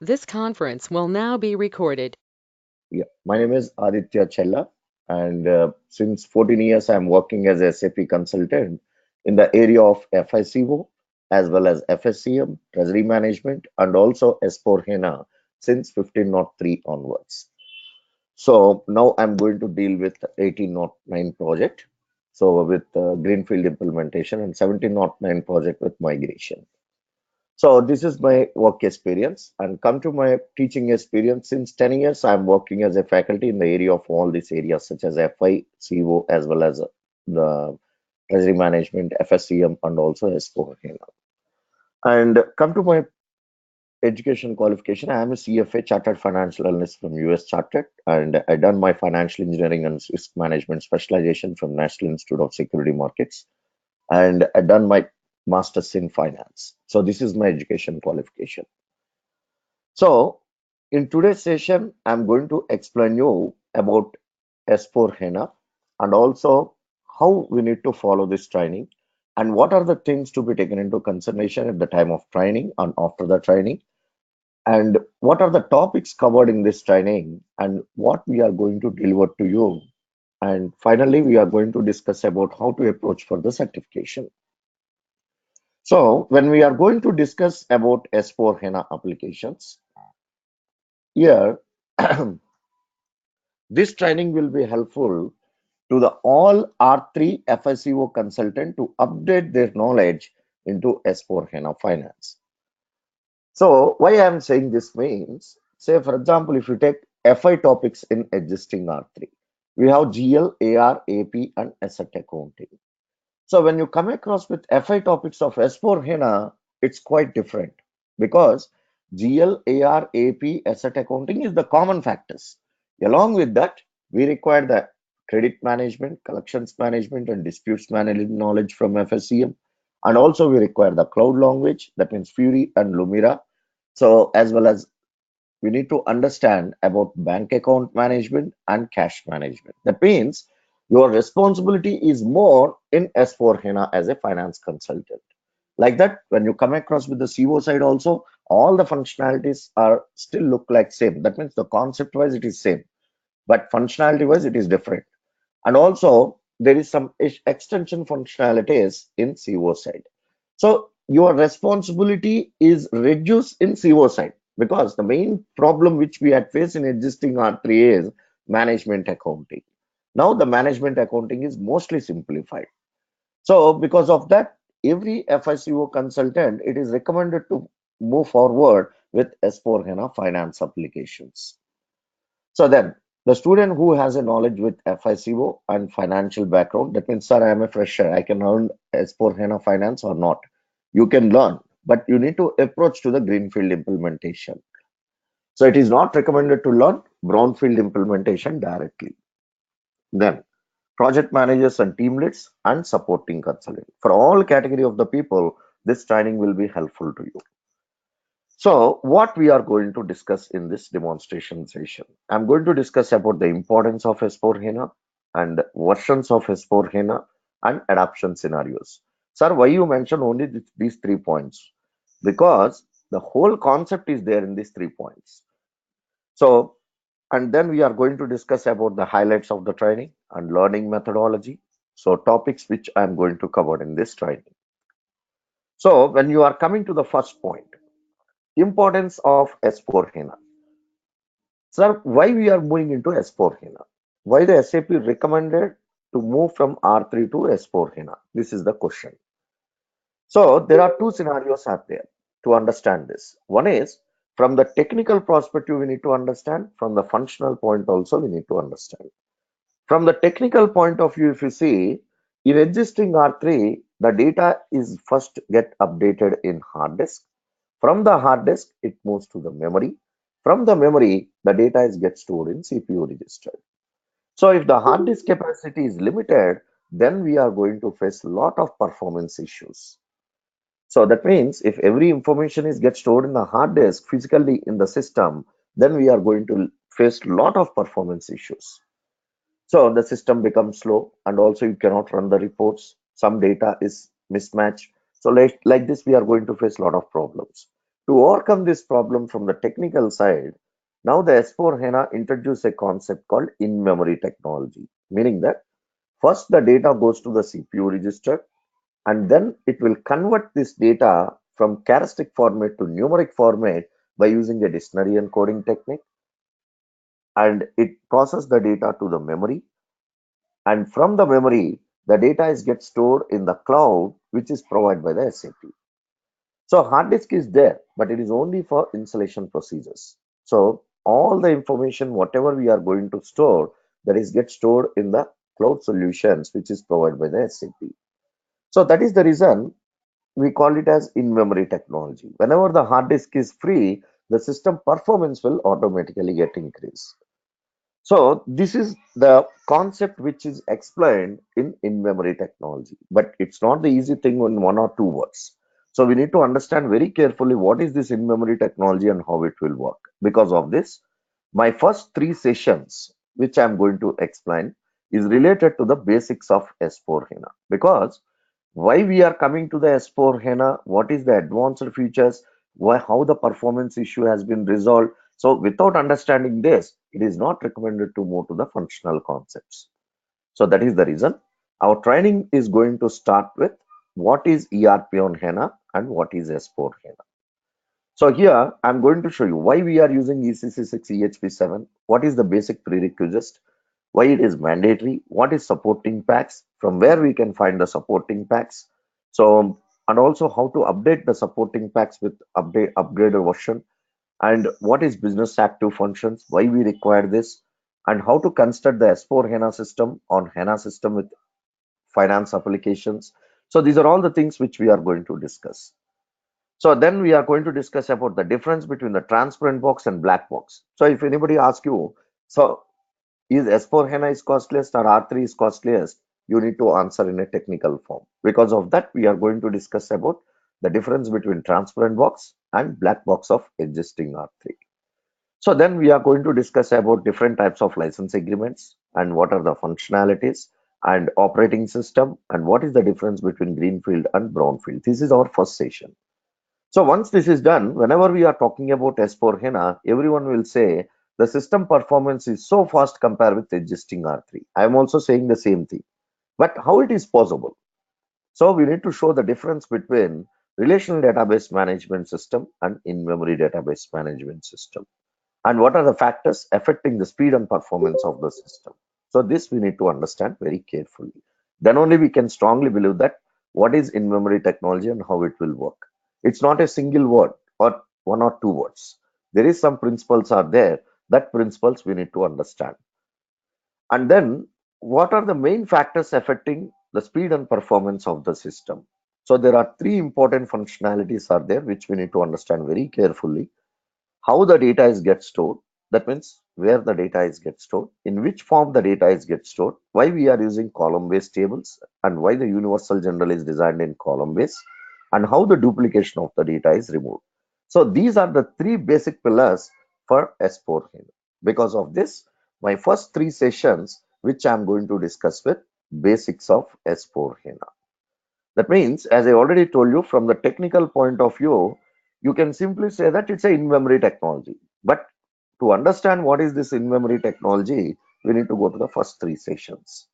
This conference will now be recorded. Yeah, my name is Aditya Chella, and since 14 years, I'm working as a SAP consultant in the area of FICO as well as FSCM, Treasury Management, and also S4HANA since 1503 onwards. So now I'm going to deal with 1809 project, so with Greenfield implementation, and 1709 project with migration. So this is my work experience and come to my teaching experience. Since 10 years, I'm working as a faculty in the area of all these areas such as FI, CO, as well as the treasury management, FSCM, and also S4HANA. And come to my education qualification, I am a CFA, Chartered Financial Analyst from US Chartered, and I done my financial engineering and risk management specialization from National Institute of Security Markets, and I done my master's in finance. So this is my education qualification. So, in today's session, I'm going to explain you about S4HANA and also how we need to follow this training and what are the things to be taken into consideration at the time of training and after the training and what are the topics covered in this training and what we are going to deliver to you. And finally, we are going to discuss about how to approach for the certification. So, when we are going to discuss about S4HANA applications, here this training will be helpful to the all R3 FICO consultant to update their knowledge into S4HANA Finance. So why I am saying this means, say for example, if you take FI topics in existing R3, we have GL, AR, AP, and asset accounting. So when you come across with FI topics of S4HANA, it's quite different because GL, AR, AP, asset accounting is the common factors. Along with that, we require the credit management, collections management, and disputes management knowledge from FSCM. And also we require the cloud language, that means Fury and Lumira. So as well as we need to understand about bank account management and cash management. That means your responsibility is more in S4HANA as a finance consultant. Like that, when you come across with the CO side also, all the functionalities are still look like same. That means the concept wise it is same, but functionality wise it is different. And also there is some extension functionalities in CO side. So your responsibility is reduced in CO side because the main problem which we had faced in existing R3 is management accounting. Now the management accounting is mostly simplified. So because of that, every FICO consultant, it is recommended to move forward with S4HANA finance applications. So then the student who has a knowledge with FICO and financial background, that means, sir, I am a fresher. I can learn S4HANA finance or not. You can learn, but you need to approach to the greenfield implementation. So it is not recommended to learn brownfield implementation directly. Then project managers and team leads and supporting consultant. For all category of the people, this training will be helpful to you. So, what we are going to discuss in this demonstration session, I'm going to discuss about the importance of S4HANA and versions of S4HANA and adoption scenarios. Sir, why you mentioned only these 3 points? Because the whole concept is there in these 3 points. So, and then we are going to discuss about the highlights of the training and learning methodology. So, topics which I'm going to cover in this training. So, when you are coming to the first point, importance of S4HANA. Sir, why we are moving into S4HANA? Why the SAP recommended to move from R3 to S4HANA? This is the question. So there are two scenarios out there to understand this. One is from the technical perspective, we need to understand. From the functional point also, we need to understand. From the technical point of view, if you see, in existing R3, the data is first get updated in hard disk. From the hard disk, it moves to the memory. From the memory, the data is get stored in CPU register. So if the hard disk capacity is limited, then we are going to face a lot of performance issues. So that means if every information is get stored in the hard disk physically in the system, then we are going to face a lot of performance issues. So the system becomes slow and also you cannot run the reports. Some data is mismatched. So like this, we are going to face a lot of problems. To overcome this problem from the technical side, now the S4 HANA introduced a concept called in-memory technology, meaning that first the data goes to the CPU register and then it will convert this data from characteristic format to numeric format by using a dictionary encoding technique, and it processes the data to the memory, and from the memory the data is get stored in the cloud, which is provided by the SAP. So hard disk is there, but it is only for installation procedures. So all the information, whatever we are going to store, that is get stored in the cloud solutions, which is provided by the SAP. So that is the reason we call it as in-memory technology. Whenever the hard disk is free, the system performance will automatically get increased. So this is the concept which is explained in in-memory technology, but it's not the easy thing in one or two words. So we need to understand very carefully what is this in-memory technology and how it will work. Because of this, my first three sessions, which I'm going to explain, is related to the basics of S4 HANA. Because why we are coming to the S4 HANA, what is the advanced features, why, how the performance issue has been resolved. So without understanding this, it is not recommended to move to the functional concepts. So that is the reason our training is going to start with what is ERP on HANA and what is S4 HANA. So here I'm going to show you why we are using ECC6 EHP7, what is the basic prerequisite, why it is mandatory, what is supporting packs, from where we can find the supporting packs. So, and also how to update the supporting packs with upgraded version, and what is business active functions, why we require this, and how to construct the S4 HANA system on HANA system with finance applications. So these are all the things which we are going to discuss. So then we are going to discuss about the difference between the transparent box and black box. So if anybody asks you, so is S4 HANA is costliest or R3 is costliest, you need to answer in a technical form. Because of that, we are going to discuss about the difference between transparent box and black box of existing R3. So then we are going to discuss about different types of license agreements and what are the functionalities and operating system and what is the difference between greenfield and brownfield. This is our first session. So once this is done, whenever we are talking about S4 HANA, everyone will say the system performance is so fast compared with existing R3. I am also saying the same thing. But how it is possible? So we need to show the difference between relational database management system and in-memory database management system. And what are the factors affecting the speed and performance of the system? So this we need to understand very carefully. Then only we can strongly believe that what is in-memory technology and how it will work. It's not a single word or one or two words. There is some principles are there. That principles we need to understand. And then what are the main factors affecting the speed and performance of the system? So there are three important functionalities are there which we need to understand very carefully. How the data is get stored, that means where the data is get stored, in which form the data is get stored, why we are using column based tables, and why the universal general is designed in column base, and how the duplication of the data is removed. So these are the three basic pillars for S4 HANA. Because of this, my first three sessions which I am going to discuss with basics of S4 HANA. That means, as I already told you, from the technical point of view, you can simply say that it's a in-memory technology. But to understand what is this in-memory technology, we need to go to the first three sessions.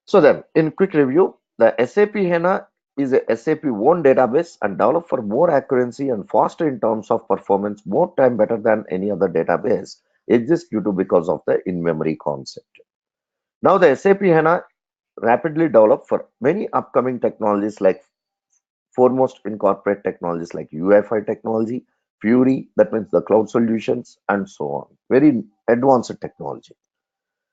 So then, in quick review, the SAP HANA is a SAP own database and developed for more accuracy and faster in terms of performance, more time better than any other database exists due to because of the in-memory concept. Now the SAP HANA rapidly developed for many upcoming technologies like foremost incorporate technologies like UEFI technology, Fury, that means the cloud solutions, and so on. Very advanced technology.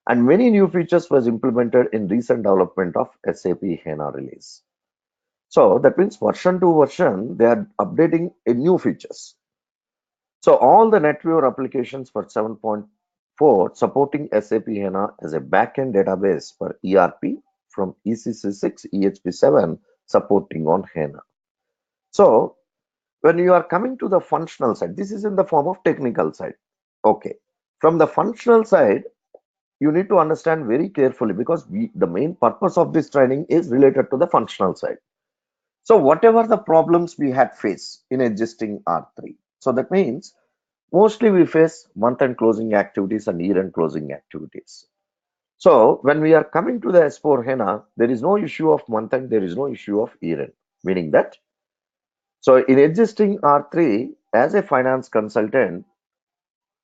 And many new features was implemented in recent development of SAP HANA release. So that means version to version, they are updating a new features. So all the NetWeaver applications for 7.4 supporting SAP HANA as a backend database for ERP from ECC6 EHP7 supporting on HANA. So when you are coming to the functional side, this is in the form of technical side. Okay. From the functional side, you need to understand very carefully because the main purpose of this training is related to the functional side. So whatever the problems we had faced in existing R3, so that means mostly we face month-end closing activities and year-end closing activities. So when we are coming to the S4 HANA, there is no issue of month-end, there is no issue of year-end, meaning that so in existing R3, as a finance consultant,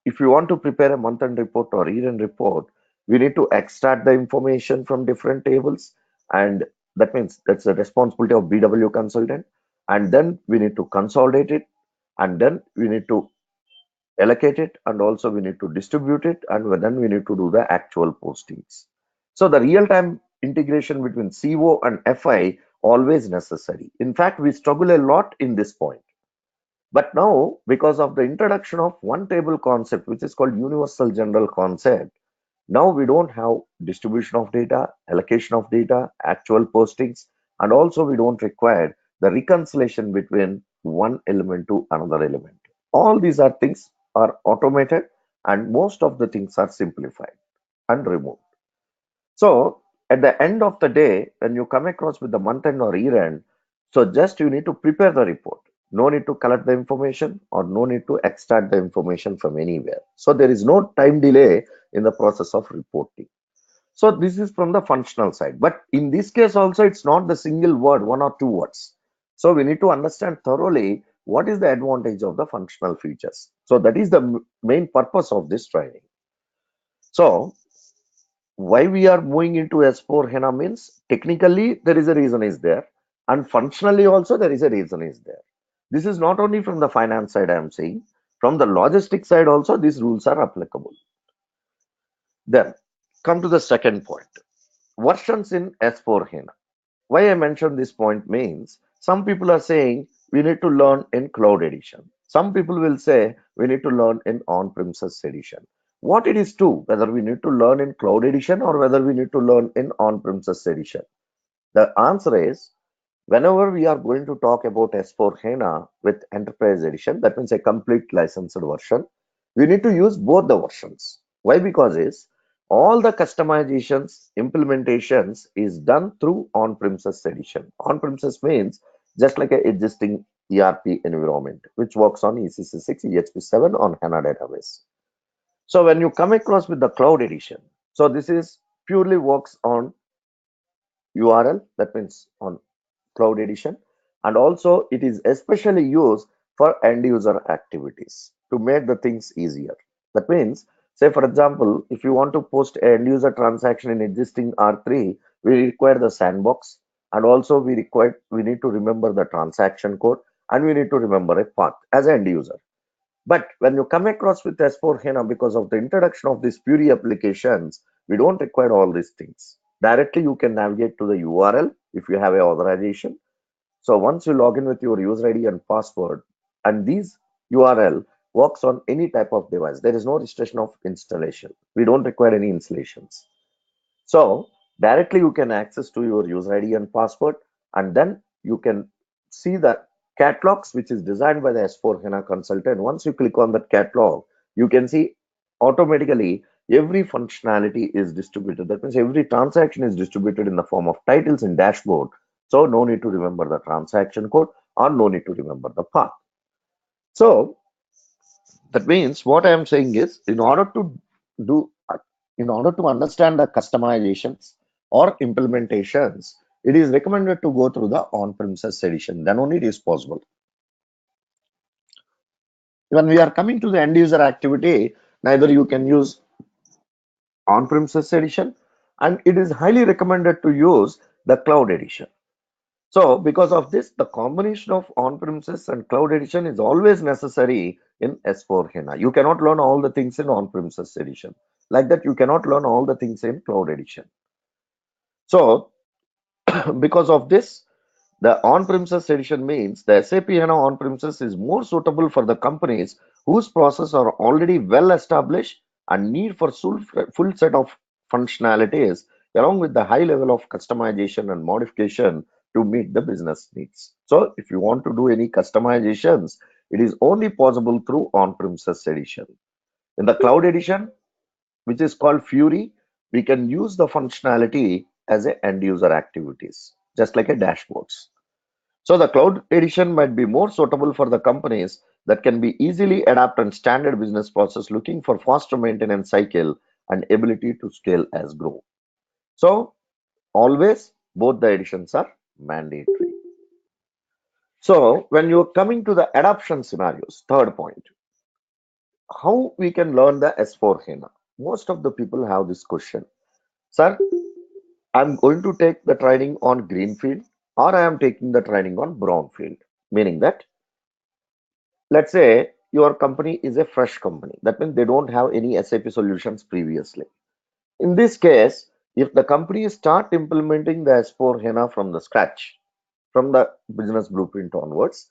if you want to prepare a month-end report or year-end report, we need to extract the information from different tables, and that means that's the responsibility of BW consultant. And then we need to consolidate it, and then we need to allocate it, and also we need to distribute it, and then we need to do the actual postings. So the real-time integration between CO and FI always necessary. In fact, we struggle a lot in this point. But now, because of the introduction of one table concept, which is called universal general concept, now we don't have distribution of data, allocation of data, actual postings, and also we don't require the reconciliation between one element to another element. All these are things are automated, and most of the things are simplified and removed. So at the end of the day, when you come across with the month end or year end, so just you need to prepare the report. No need to collect the information or no need to extract the information from anywhere. So there is no time delay in the process of reporting. So this is from the functional side. But in this case also, it's not the single word, one or two words. So we need to understand thoroughly what is the advantage of the functional features. So that is the main purpose of this training. So why we are moving into S4 HANA means technically there is a reason is there, and functionally also there is a reason is there. This is not only from the finance side I am saying, from the logistics side also these rules are applicable. Then come to the second point, versions in S4 HANA. Why I mentioned this point means some people are saying we need to learn in cloud edition. Some people will say we need to learn in on-premises edition. What it is true, whether we need to learn in cloud edition or whether we need to learn in on-premises edition. The answer is whenever we are going to talk about S4 HANA with Enterprise Edition, that means a complete licensed version, we need to use both the versions. Why? Because is all the customizations, implementations is done through on-premises edition. On-premises means just like a existing ERP environment, which works on ECC6, EHP7 on HANA database. So when you come across with the cloud edition, so this is purely works on URL, that means on cloud edition, and also it is especially used for end user activities to make the things easier. That means, say for example, if you want to post an end user transaction in existing R3, we require the sandbox, and also we need to remember the transaction code, and we need to remember a path as an end user. But when you come across with S4 HANA, because of the introduction of these Fury applications, we don't require all these things. Directly you can navigate to the URL if you have a authorization. So once you log in with your user ID and password, and these URL works on any type of device, there is no restriction of installation. We don't require any installations. So directly you can access to your user ID and password, and then you can see the catalogs which is designed by the S4 HANA consultant. Once you click on that catalog, you can see automatically every functionality is distributed. That means every transaction is distributed in the form of titles in dashboard. So no need to remember the transaction code or no need to remember the path. So that means what I am saying is do, in order to understand the customizations or implementations, it is recommended to go through the on-premises edition. Then only it is possible. When we are coming to the end user activity, neither you can use on-premises edition, and it is highly recommended to use the cloud edition. So because of this, the combination of on-premises and cloud edition is always necessary in S4 HANA. You cannot learn all the things in on-premises edition. Like that, you cannot learn all the things in cloud edition. So because of this, the on-premises edition means the SAP HANA on-premises is more suitable for the companies whose processes are already well established and need for full set of functionalities along with the high level of customization and modification to meet the business needs. So if you want to do any customizations, it is only possible through on-premises edition. In the cloud edition, which is called Fury, we can use the functionality as a end user activities, just like a dashboards. So the cloud edition might be more suitable for the companies that can be easily adapt and standard business process looking for faster maintenance cycle and ability to scale as grow. So always both the editions are mandatory. So when you're coming to the adoption scenarios, third point, how we can learn the S4 HANA? Most of the people have this question. Sir, I'm going to take the training on greenfield or I am taking the training on brownfield. Meaning that, let's say your company is a fresh company. That means they don't have any SAP solutions previously. In this case, if the company start implementing the S4 HANA from the scratch, from the business blueprint onwards,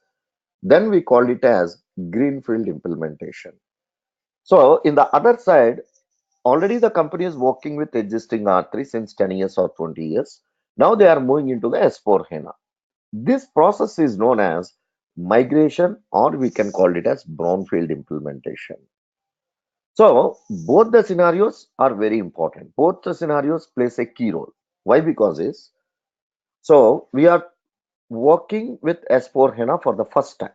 then we call it as greenfield implementation. So in the other side, already the company is working with existing R3 since 10 years or 20 years. Now they are moving into the S4 HANA. This process is known as migration, or we can call it as brownfield implementation. So both the scenarios are very important. Both the scenarios plays a key role. Why? Because is so we are working with S4 HANA for the first time.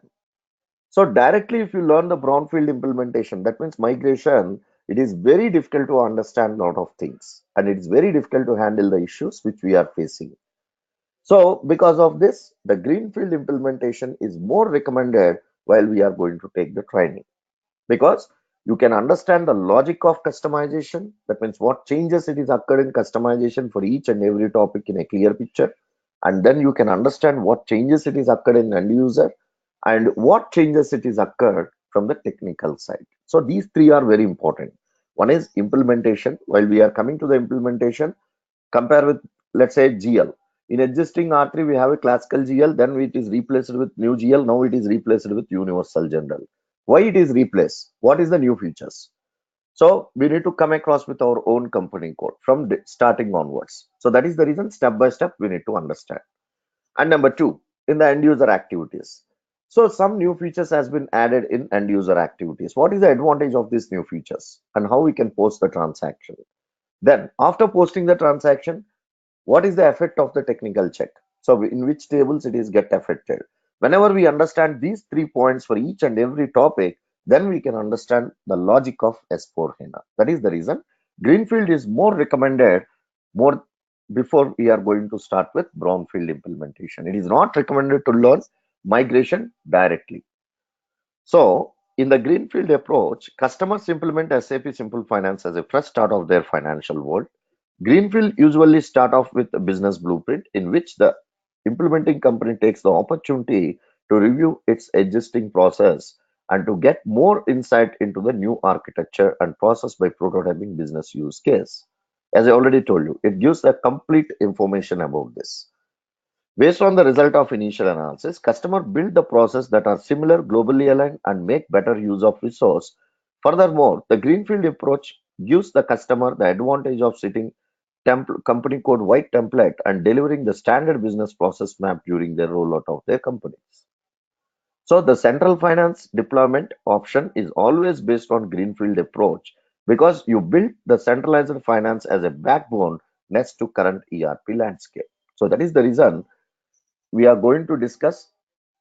So directly, if you learn the brownfield implementation, that means migration, it is very difficult to understand a lot of things, and it is very difficult to handle the issues which we are facing. So because of this, the greenfield implementation is more recommended while we are going to take the training, because you can understand the logic of customization. That means what changes it is occurred in customization for each and every topic in a clear picture. And then you can understand what changes it is occurred in end user and what changes it is occurred from the technical side. So these three are very important. One is implementation. While we are coming to the implementation, compare with, let's say, GL. In existing R3, we have a classical GL, then it is replaced with new GL, now it is replaced with universal general. Why it is replaced? What is the new features? So we need to come across with our own company code from starting onwards. So that is the reason step by step we need to understand. And number two, in the end user activities. So some new features has been added in end user activities. What is the advantage of these new features and how we can post the transaction? Then after posting the transaction, what is the effect of the technical check? So in which tables it is get affected? Whenever we understand these 3 points for each and every topic, then we can understand the logic of S4 HANA. That is the reason Greenfield is more recommended more before we are going to start with Brownfield implementation. It is not recommended to learn migration directly. So in the Greenfield approach, customers implement SAP Simple Finance as a fresh start of their financial world. Greenfield usually start off with a business blueprint in which the implementing company takes the opportunity to review its existing process and to get more insight into the new architecture and process by prototyping business use case. As I already told you, it gives the complete information about this. Based on the result of initial analysis, customer build the process that are similar, globally aligned, and make better use of resource. Furthermore, the greenfield approach gives the customer the advantage of setting company code white template and delivering the standard business process map during the rollout of their companies. So the central finance deployment option is always based on greenfield approach because you build the centralized finance as a backbone next to current ERP landscape. So that is the reason we are going to discuss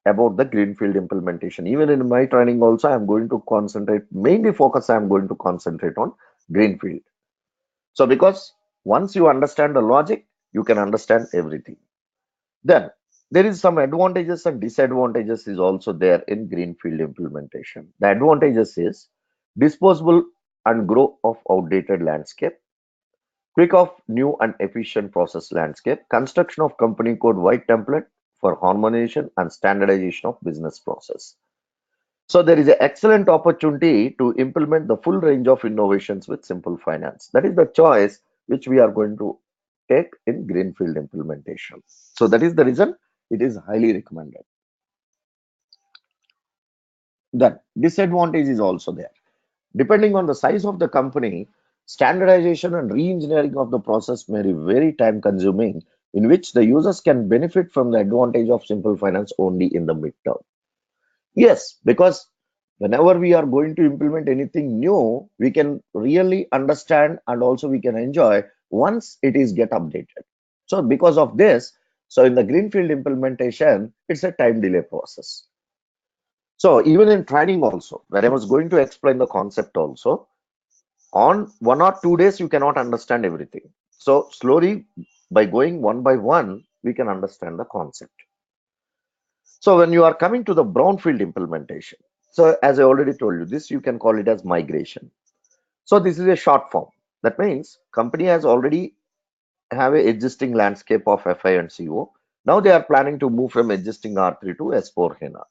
about the greenfield implementation. Even in my training also, I'm going to concentrate, mainly focus, I'm going to concentrate on greenfield. So because once you understand the logic, you can understand everything. Then there is some advantages and disadvantages is also there in greenfield implementation. The advantages is disposable and grow of outdated landscape, quick of new and efficient process landscape, construction of company code white template for harmonization and standardization of business process. So there is an excellent opportunity to implement the full range of innovations with simple finance. That is the choice which we are going to take in greenfield implementation. So that is the reason it is highly recommended. Then disadvantage is also there. Depending on the size of the company, standardization and re-engineering of the process may be very time consuming, in which the users can benefit from the advantage of simple finance only in the midterm. Yes, because whenever we are going to implement anything new, we can really understand and also we can enjoy once it is get updated. So because of this, So in the greenfield implementation, it's a time delay process. So even in training also, when I was going to explain the concept also, on 1 or 2 days, you cannot understand everything. So slowly, by going one by one, we can understand the concept. So when you are coming to the brownfield implementation, so as I already told you, this you can call it as migration. So this is a short form. That means company has already have a existing landscape of FI and CO. Now they are planning to move from existing R3 to S4 HANA.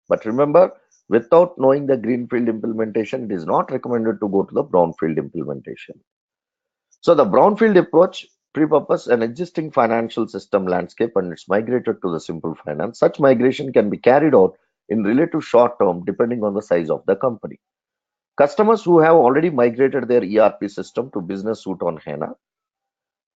But remember, without knowing the greenfield implementation, it is not recommended to go to the brownfield implementation. So the brownfield approach pre-purpose an existing financial system landscape and it's migrated to the simple finance. Such migration can be carried out in relative short term depending on the size of the company. Customers who have already migrated their ERP system to Business Suite on HANA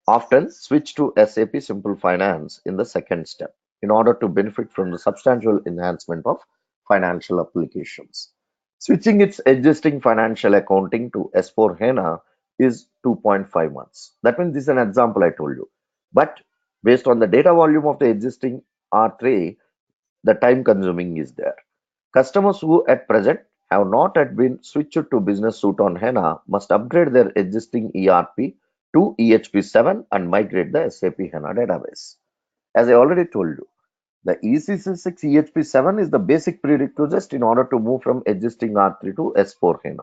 often switch to SAP Simple Finance in the second step in order to benefit from the substantial enhancement of financial applications. Switching its existing financial accounting to S4 HANA is 2.5 months. That means this is an example I told you. But based on the data volume of the existing R3, the time consuming is there. Customers who at present have not yet been switched to Business Suite on HANA must upgrade their existing ERP to EHP7 and migrate the SAP HANA database. As I already told you, the ECC6 EHP7 is the basic prerequisite in order to move from existing R3 to S4 HANA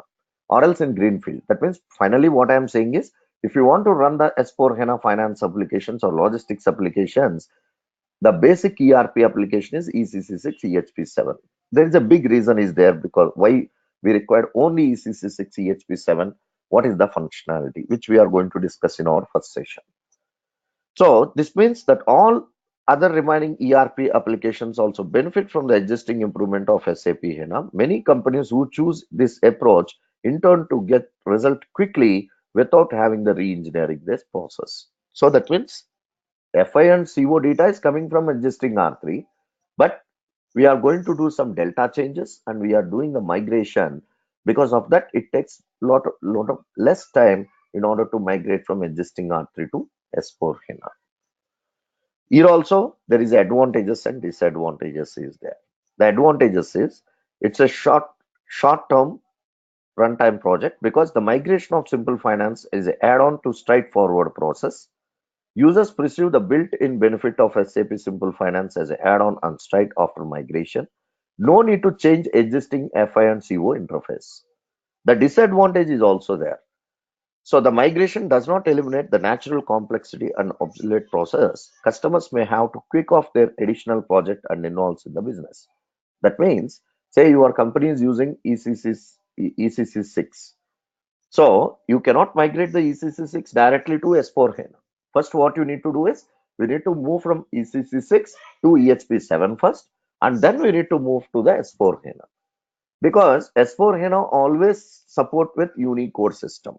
or else in Greenfield. That means finally what I am saying is if you want to run the S4 HANA finance applications or logistics applications, the basic ERP application is ECC6 EHP7. There is a big reason is there because why we require only ECC6 EHP7. What is the functionality, which we are going to discuss in our first session. So this means that all other remaining ERP applications also benefit from the existing improvement of SAP HANA. Many companies who choose this approach in turn to get result quickly without having the re-engineering this process. So that means FI and CO data is coming from existing R3, but we are going to do some delta changes and we are doing the migration. Because of that, it takes lot of less time in order to migrate from existing R3 to S4 HANA. Here also, there is advantages and disadvantages is there. The advantages is it's a short-term runtime project because the migration of Simple Finance is an add-on to straightforward process. Users perceive the built-in benefit of SAP Simple Finance as an add-on and straight after migration. No need to change existing FI and CO interface. The disadvantage is also there. So the migration does not eliminate the natural complexity and obsolete process. Customers may have to kick off their additional project and involves in the business. That means, say your company is using ECC6. So you cannot migrate the ECC6 directly to S4 HANA. First, what you need to do is we need to move from ECC6 to EHP7 first, and then we need to move to the S4 HANA. Because S4 HANA always support with Unicode system.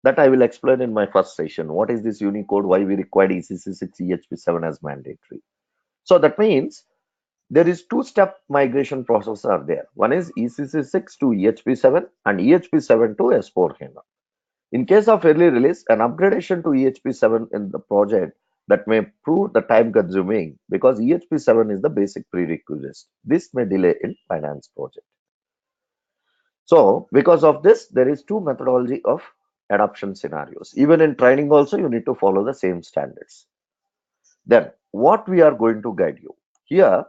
That I will explain in my first session. What is this Unicode? Why we require ECC6 EHP7 as mandatory? So that means there is two-step migration process are there. One is ECC6 to EHP7 and EHP7 to S4 HANA. In case of early release, an upgradation to EHP7 in the project that may prove the time consuming because EHP7 is the basic prerequisite. This may delay in finance project. So because of this, there is two methodology of adoption scenarios. Even in training also, you need to follow the same standards. Then what we are going to guide you here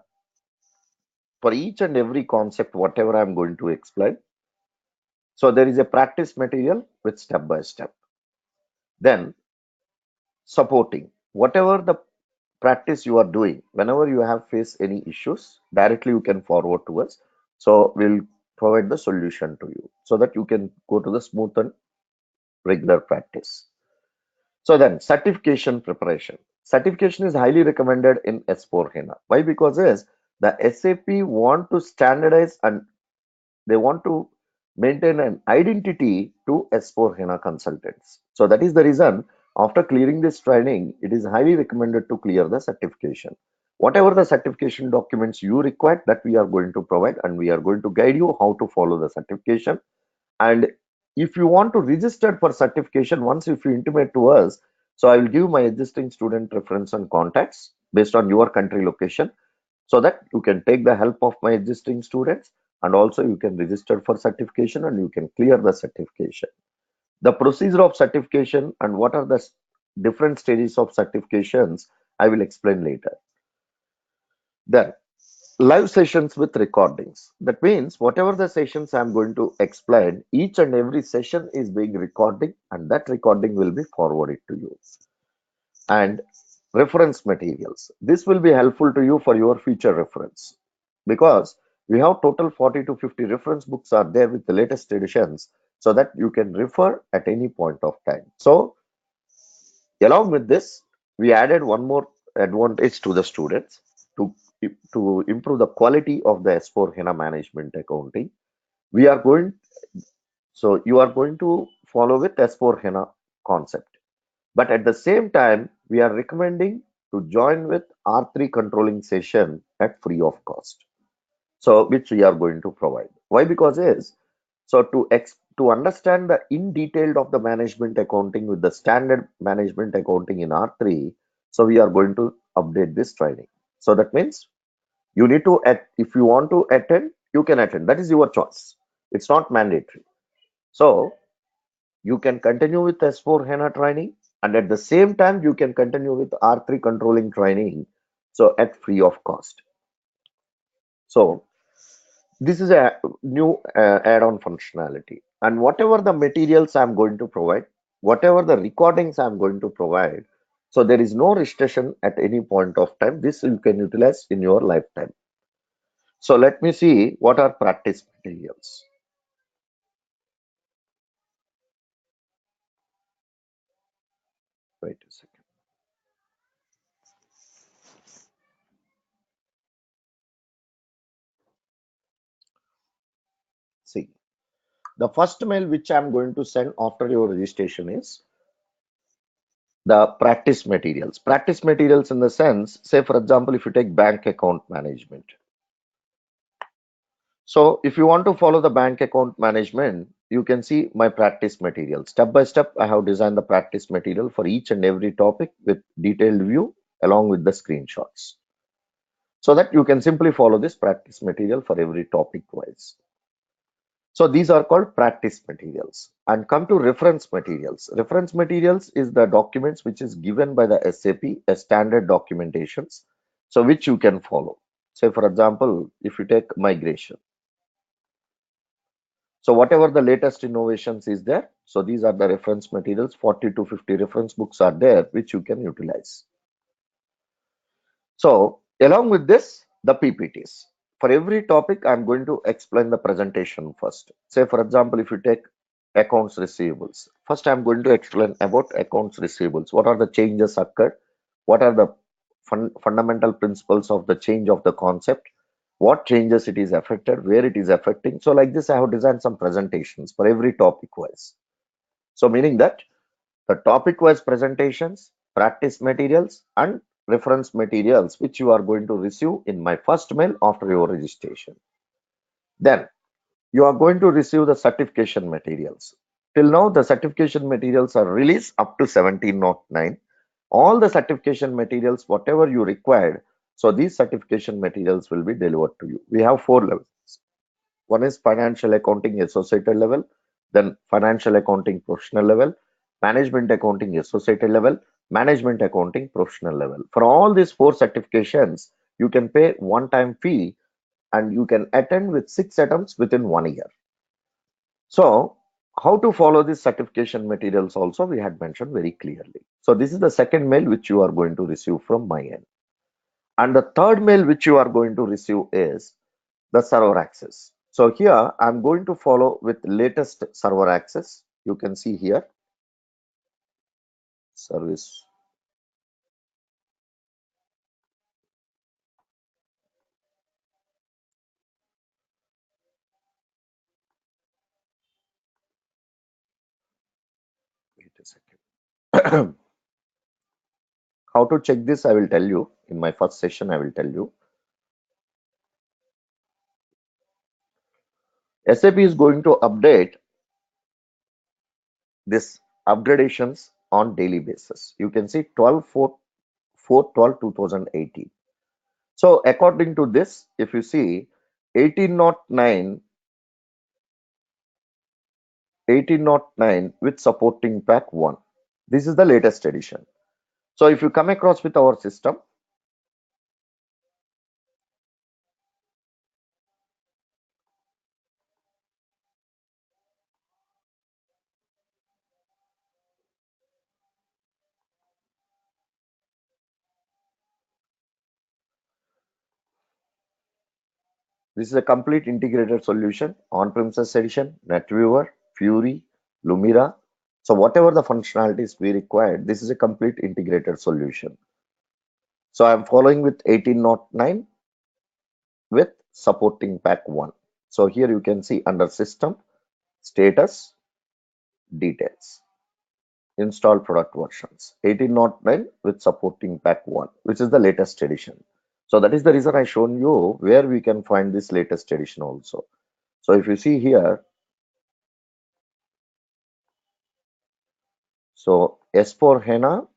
for each and every concept, whatever I'm going to explain. So there is a practice material with step by step. Then supporting whatever the practice you are doing, whenever you have faced any issues, directly you can forward to us. So we'll provide the solution to you so that you can go to the smooth and regular practice. So then certification preparation. Certification is highly recommended in S4 HANA. Why? Because is the SAP want to standardize and they want to maintain an identity to S4 HANA consultants. So that is the reason after clearing this training, it is highly recommended to clear the certification. Whatever the certification documents you require that we are going to provide and we are going to guide you how to follow the certification. And if you want to register for certification, once if you intimate to us, so I will give my existing student reference and contacts. based on your country location, so that you can take the help of my existing students, and also you can register for certification and you can clear the certification. The procedure of certification and what are the different stages of certifications, I will explain later. Then live sessions with recordings. That means whatever the sessions I'm going to explain, each and every session is being recorded and that recording will be forwarded to you. And reference materials. This will be helpful to you for your future reference, because we have total 40 to 50 reference books are there with the latest editions, so that you can refer at any point of time. So along with this, we added one more advantage to the students to improve the quality of the S4 HANA management accounting. We are going, so you are going to follow with S4 HANA concept. But at the same time, we are recommending to join with R3 controlling session at free of cost. So which we are going to provide. Why? Because is, so to understand the in detail of the management accounting with the standard management accounting in R3, so we are going to update this training. So that means you need to if you want to attend, you can attend. That is your choice. It's not mandatory. So you can continue with S4 HANA training, and at the same time you can continue with R3 controlling training, so at free of cost. So this is a new add-on functionality, and whatever the materials I'm going to provide, whatever the recordings I'm going to provide, so there is no restriction at any point of time. This you can utilize in your lifetime. So let me see what are practice materials. Wait a second. See, the first mail which I'm going to send after your registration is the practice materials. Practice materials in the sense, say for example, if you take bank account management. So if you want to follow the bank account management, you can see my practice material. Step by step, I have designed the practice material for each and every topic with detailed view along with the screenshots, so that you can simply follow this practice material for every topic wise. So these are called practice materials. And come to reference materials. Reference materials is the documents which is given by the SAP as standard documentations, so which you can follow. Say for example, if you take migration. So whatever the latest innovations is there, so these are the reference materials. 40 to 50 reference books are there which you can utilize. So along with this, the PPTs. For every topic, I'm going to explain the presentation first. Say for example, if you take accounts receivables, first I'm going to explain about accounts receivables. What are the changes occurred? What are the fundamental principles of the change of the concept? What changes it is affected? Where it is affecting? So like this, I have designed some presentations for every topic wise. So meaning that the topic-wise presentations, practice materials, and reference materials which you are going to receive in my first mail after your registration. Then you are going to receive the certification materials. Till now, the certification materials are released up to 1709. All the certification materials, whatever you required, so these certification materials will be delivered to you. We have 4 levels. One is financial accounting associated level, then financial accounting professional level, management accounting associated level, management accounting professional level. For all these 4 certifications, you can pay one-time fee and you can attend with 6 attempts within 1 year. So how to follow these certification materials also we had mentioned very clearly. So this is the second mail which you are going to receive from my end. And the third mail which you are going to receive is the server access. So here I'm going to follow with latest server access. You can see here service. Wait a second. How to check this, I will tell you in my first session. I will tell you. SAP is going to update this upgradations on daily basis. You can see 12/4 4/12/2018. So according to this, if you see 1809, 1809 with supporting pack 1. This is the latest edition. So if you come across with our system, this is a complete integrated solution, on-premises edition, NetViewer, Fury, Lumira. So whatever the functionalities we required, this is a complete integrated solution. So I'm following with 1809 with supporting pack 1. So here you can see under system, status, details, install product versions, 1809 with supporting pack 1, which is the latest edition. So that is the reason I shown you where we can find this latest edition also. So if you see here, so S4 HANA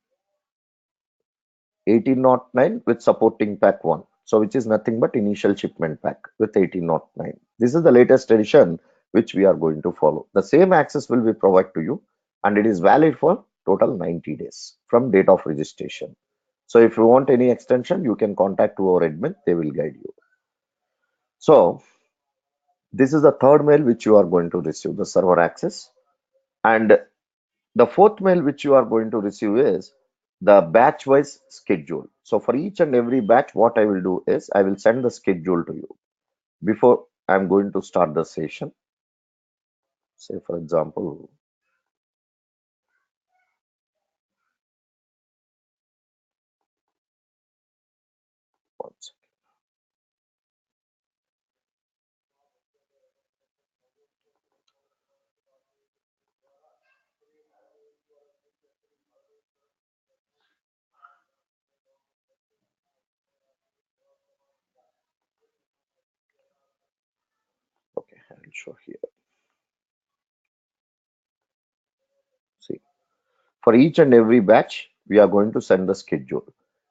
1809 with supporting pack 1. So which is nothing but initial shipment pack with 1809. This is the latest edition which we are going to follow. The same access will be provided to you and it is valid for total 90 days from date of registration. So if you want any extension, you can contact to our admin, they will guide you. So this is the third mail which you are going to receive, the server access. And the fourth mail which you are going to receive is the batch wise schedule. So for each and every batch, what I will do is I will send the schedule to you before I'm going to start the session. Say for example, one second. Okay, I'll show here. See, for each and every batch, we are going to send the schedule.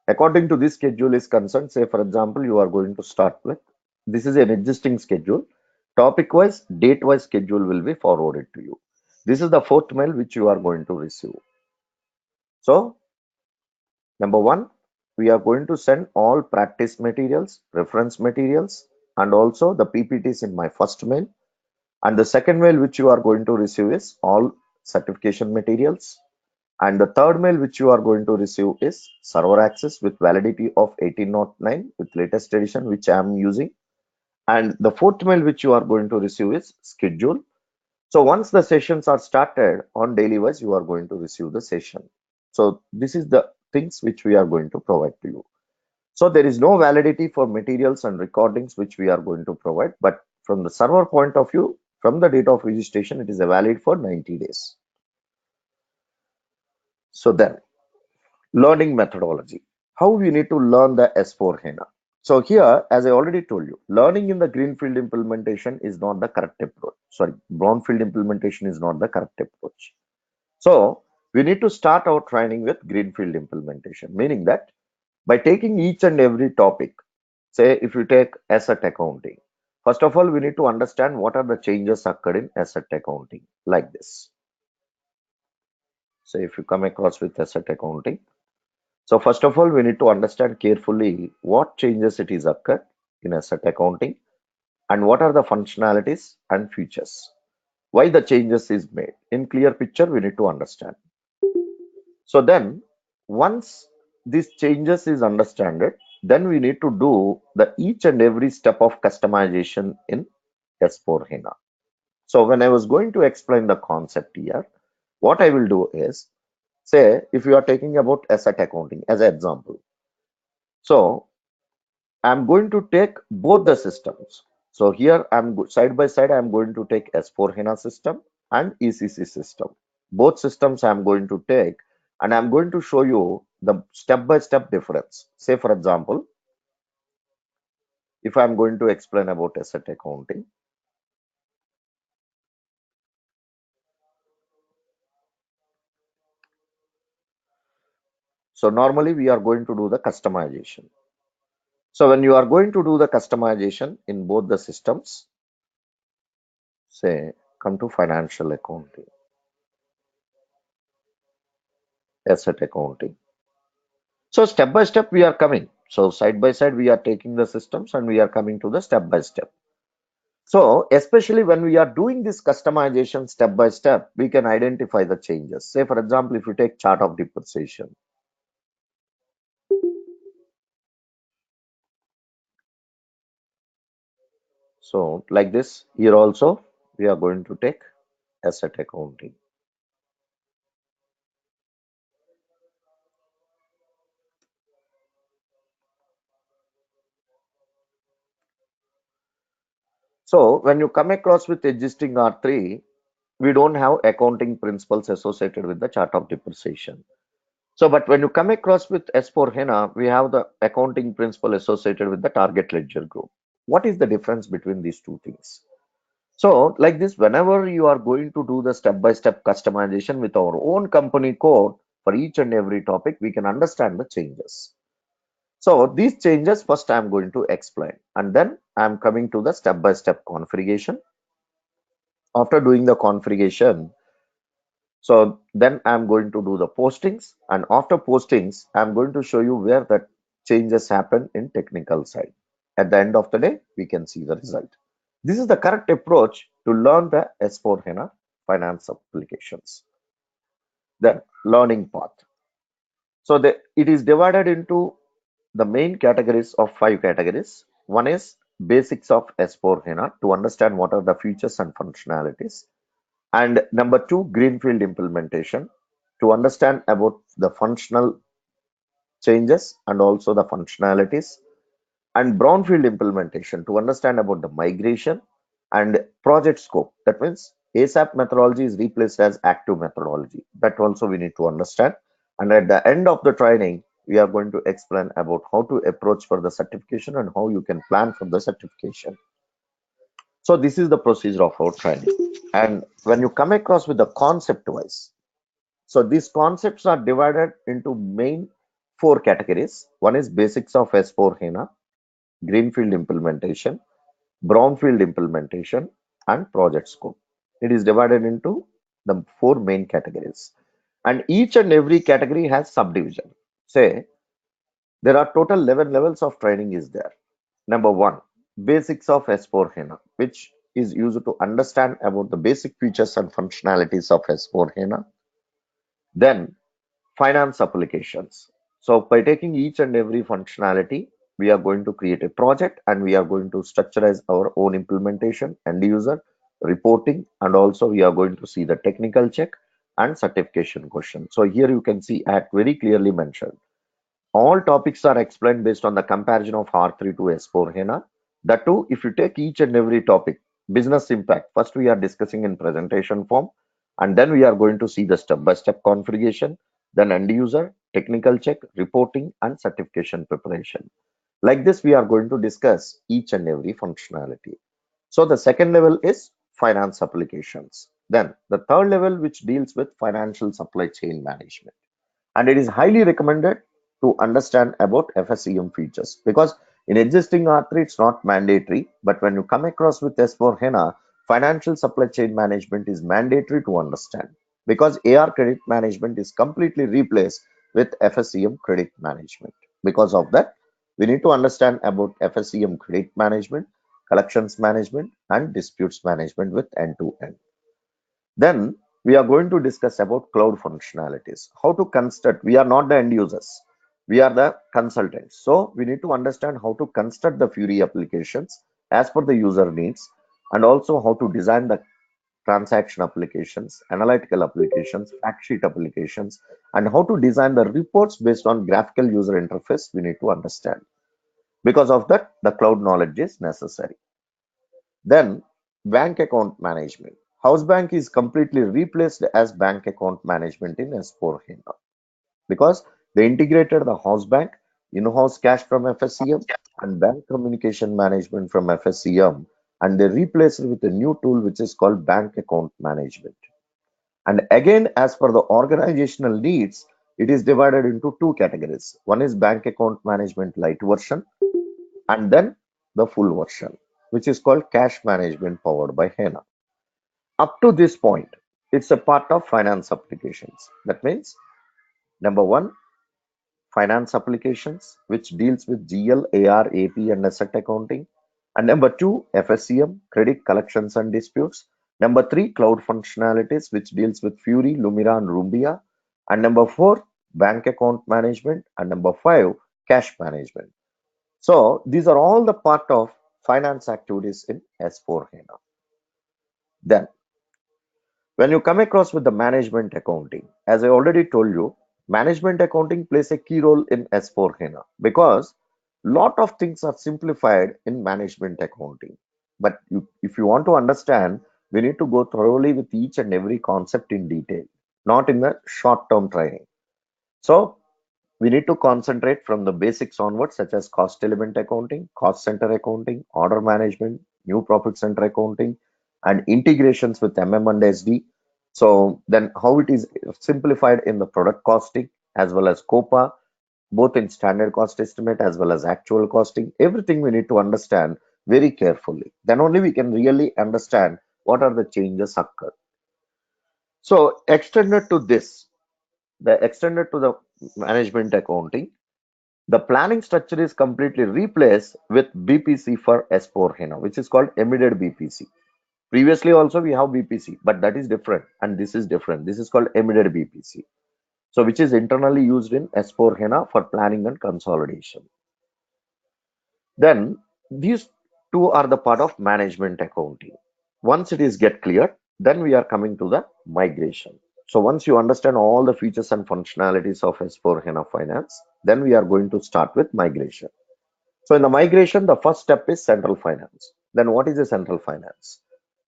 According to this schedule is concerned, say for example, you are going to start with this is an existing schedule. Topic wise, date wise schedule will be forwarded to you. This is the fourth mail which you are going to receive. So number one, we are going to send all practice materials, reference materials, and also the PPTs in my first mail. And the second mail which you are going to receive is all certification materials. And the third mail which you are going to receive is server access with validity of 1809 with latest edition which I am using. And the fourth mail which you are going to receive is schedule. So once the sessions are started on daily wise, you are going to receive the session. So this is the things which we are going to provide to you. So there is no validity for materials and recordings which we are going to provide, but from the server point of view, from the date of registration, it is valid for 90 days. So then, learning methodology. How we need to learn the S4 HANA. So here, as I already told you, learning in the greenfield implementation is not the correct approach. Sorry, brownfield implementation is not the correct approach. So we need to start our training with greenfield implementation, meaning that by taking each and every topic, say if you take asset accounting, first of all, we need to understand what are the changes occurred in asset accounting like this. So if you come across with asset accounting, so first of all, we need to understand carefully what changes it is occurred in asset accounting and what are the functionalities and features. Why the changes is made. In clear picture, we need to understand. So then once these changes is understood, then we need to do the each and every step of customization in S4 HANA. So when I was going to explain the concept here, what I will do is say if you are taking about asset accounting as an example. So I'm going to take both the systems. So here side by side, I'm going to take S4 HANA system and ECC system. Both systems I'm going to take and I'm going to show you the step-by-step difference. Say for example, if I'm going to explain about asset accounting. So normally we are going to do the customization. So when you are going to do the customization in both the systems, say come to financial accounting, asset accounting. So step by step we are coming. So side by side we are taking the systems and we are coming to the step by step. So especially when we are doing this customization step by step, we can identify the changes. Say for example, if you take chart of depreciation. So like this, here also we are going to take asset accounting. So when you come across with existing R3, we don't have accounting principles associated with the chart of depreciation. So, but when you come across with S4HANA, we have the accounting principle associated with the target ledger group. What is the difference between these two things? So, like this, whenever you are going to do the step-by-step customization with our own company code for each and every topic, we can understand the changes. So, these changes first I am going to explain, and then I am coming to the step-by-step configuration. After doing the configuration, so then I'm going to do the postings, and after postings, I'm going to show you where the changes happen in technical side. At the end of the day, we can see the result. This is the correct approach to learn the S4HANA finance applications. The learning path. So it is divided into the main categories of 5 categories. One is basics of S4HANA to understand what are the features and functionalities. And number two, greenfield implementation to understand about the functional changes and also the functionalities. And brownfield implementation to understand about the migration and project scope. That means ASAP methodology is replaced as active methodology. That also we need to understand. And at the end of the training, we are going to explain about how to approach for the certification and how you can plan for the certification. So this is the procedure of our training. And when you come across with the concept wise, so these concepts are divided into main 4 categories. One is basics of S4HANA, greenfield implementation, brownfield implementation, and project scope. It is divided into the 4 main categories. And each and every category has subdivision. Say there are total 11 levels of training is there. Number one, basics of S4HANA, which is used to understand about the basic features and functionalities of S4HANA. Then finance applications. So by taking each and every functionality, we are going to create a project and we are going to structurize our own implementation, end user, reporting, and also we are going to see the technical check and certification question. So here you can see at very clearly mentioned. All topics are explained based on the comparison of R3 to S4HANA. That too, if you take each and every topic, business impact, first we are discussing in presentation form, and then we are going to see the step-by-step configuration, then end user, technical check, reporting, and certification preparation. Like this, we are going to discuss each and every functionality. So the second level is finance applications. Then the third level, which deals with financial supply chain management, and it is highly recommended to understand about FSEM features because in existing R3 it's not mandatory, but when you come across with S4HANA, financial supply chain management is mandatory to understand because AR credit management is completely replaced with FSEM credit management. Because of that, we need to understand about FSEM credit management, collections management, and disputes management with end-to-end. Then we are going to discuss about cloud functionalities. How to construct, we are not the end users, we are the consultants. So we need to understand how to construct the Fury applications as per the user needs, and also how to design the transaction applications, analytical applications, fact sheet applications, and how to design the reports based on graphical user interface we need to understand. Because of that, the cloud knowledge is necessary. Then bank account management. House bank is completely replaced as bank account management in S4HANA because they integrated the house bank, in-house cash from FSCM, and bank communication management from FSCM, and they replaced it with a new tool which is called bank account management. And again, as per the organizational needs, it is divided into two categories. One is bank account management light version, and then the full version, which is called cash management powered by HANA. Up to this point, it's a part of finance applications. That means number one, finance applications, which deals with GL, AR, AP, and asset accounting. And number two, FSCM, credit collections and disputes. Number three, cloud functionalities, which deals with Fury, Lumira, and Rumbia. And number four, bank account management. And number five, cash management. So these are all the part of finance activities in S4 HANA. Then, when you come across with the management accounting, as I already told you, management accounting plays a key role in S4 HANA because lot of things are simplified in management accounting. But if you want to understand, we need to go thoroughly with each and every concept in detail, not in a short-term training. So we need to concentrate from the basics onwards, such as cost element accounting, cost center accounting, order management, new profit center accounting, and integrations with MM and SD. So then how it is simplified in the product costing as well as COPA, both in standard cost estimate as well as actual costing. Everything we need to understand very carefully. Then only we can really understand what are the changes occur. So extended to the management accounting, the planning structure is completely replaced with BPC for S4 HANA, which is called embedded BPC. Previously also we have BPC, but that is different and this is different. This is called embedded BPC. So which is internally used in S4 HANA for planning and consolidation. Then these two are the part of management accounting. Once it is get clear, then we are coming to the migration. So once you understand all the features and functionalities of S4 HANA Finance, then we are going to start with migration. So in the migration, the first step is central finance. Then what is a central finance?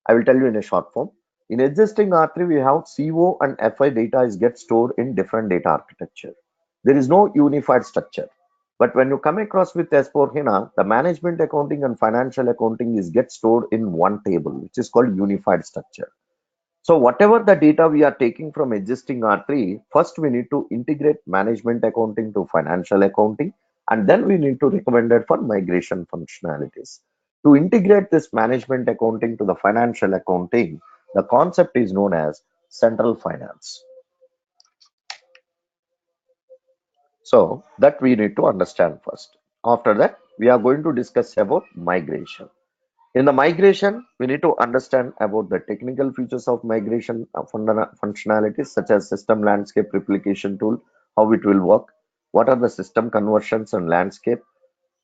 I will tell you in a short form. In existing R3, we have CO and FI data is get stored in different data architecture. There is no unified structure. But when you come across with S4 HANA, the management accounting and financial accounting is get stored in one table, which is called unified structure. So whatever the data we are taking from existing R3, first we need to integrate management accounting to financial accounting, and then we need to recommend it for migration functionalities. To integrate this management accounting to the financial accounting, the concept is known as central finance. So that we need to understand first. After that, we are going to discuss about migration. In the migration, we need to understand about the technical features of migration functionalities such as system landscape replication tool, how it will work, what are the system conversions and landscape,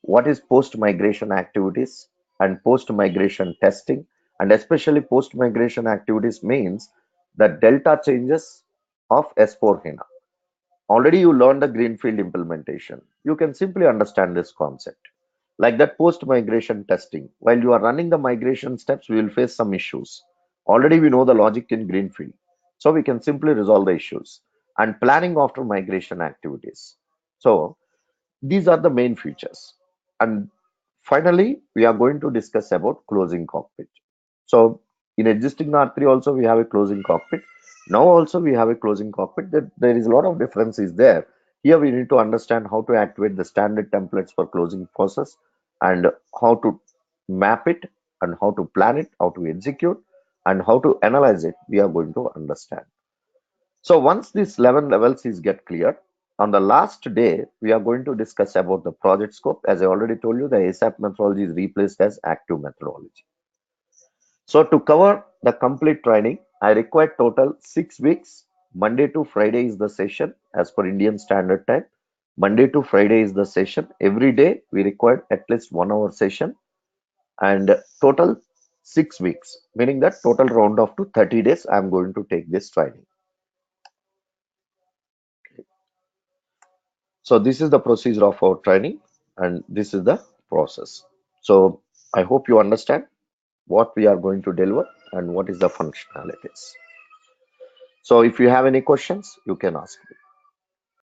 what is post-migration activities and post-migration testing, and especially post-migration activities means the delta changes of S4 HANA. Already you learned the greenfield implementation. You can simply understand this concept. Like that post-migration testing, while you are running the migration steps, we will face some issues. Already we know the logic in greenfield, so we can simply resolve the issues. And planning after migration activities. So these are the main features. And finally, we are going to discuss about closing cockpit. So in existing R3 also we have a closing cockpit. Now also we have a closing cockpit. There is a lot of differences there. Here we need to understand how to activate the standard templates for closing process and how to map it and how to plan it, how to execute and how to analyze it. We are going to understand. So once these 11 levels is get clear, on the last day, we are going to discuss about the project scope. As I already told you, the ASAP methodology is replaced as active methodology. So to cover the complete training, I require total 6 weeks. Monday to Friday is the session as per Indian Standard Time. Monday to Friday is the session. Every day we required at least 1 hour session and total 6 weeks, meaning that total round of to 30 days I am going to take this training. So this is the procedure of our training and this is the process. So I hope you understand what we are going to deliver and what is the functionalities. So if you have any questions, you can ask me.